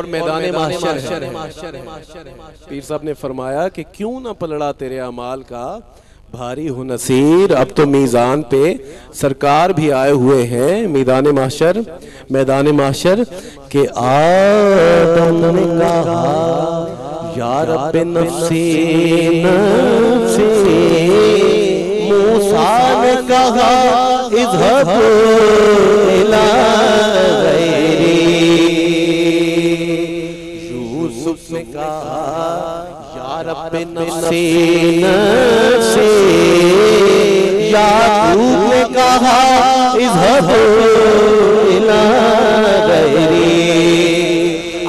और मैदान महशर है। पीर साहब ने फरमाया कि क्यों ना पलड़ा तेरे अमाल का भारी हो नसीर। अब तो मीज़ान पे सरकार भी आए हुए हैं मैदान महशर के आदम ने कहा या रब्बे नफ्सी नफ्सी, मूसा ने कहा इज़हब इला गैरी, यूसुफ ने कहा या रब्बे नफ्सी नफ्सी, याकूब ने कहा इज़हब इला गैरी,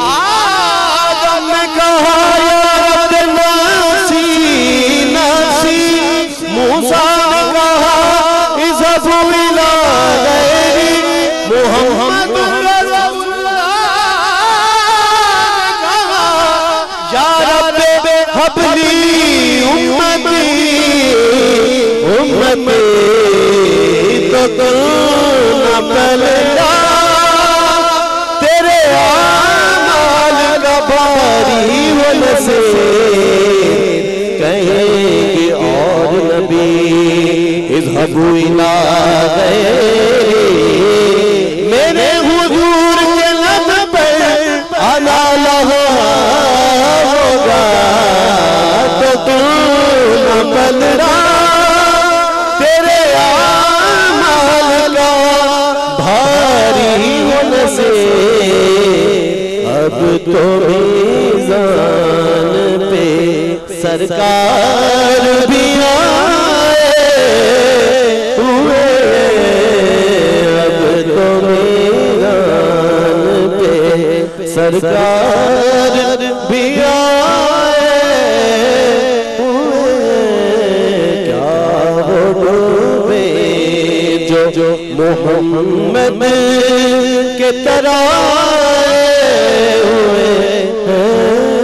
आदम ने कहा या रब्बे नफ्सी नफ्सी, मूसा ने कहा इज़हब इला गैरी, मुहम्मद रसूलुल्लाह ने कहा या रब्बे हबली उम्मती उम्मती, तो न पलड़ा तेरे आमाल का भारी हो नसीर, कहेंगे और नबी इज़हबू इला गैरी, मेरे हुजूर के लब पर आना लहा होगा तो तू न पलड़ा तेरे आमाल का भारी हो नसीर। अब तो मीज़ान पे सरकार भी आए हुए, अब तो मीज़ान पे सरकार भी आए हुए, क्या वो डूबे जो मोहम्मद के तरह हुए हैं।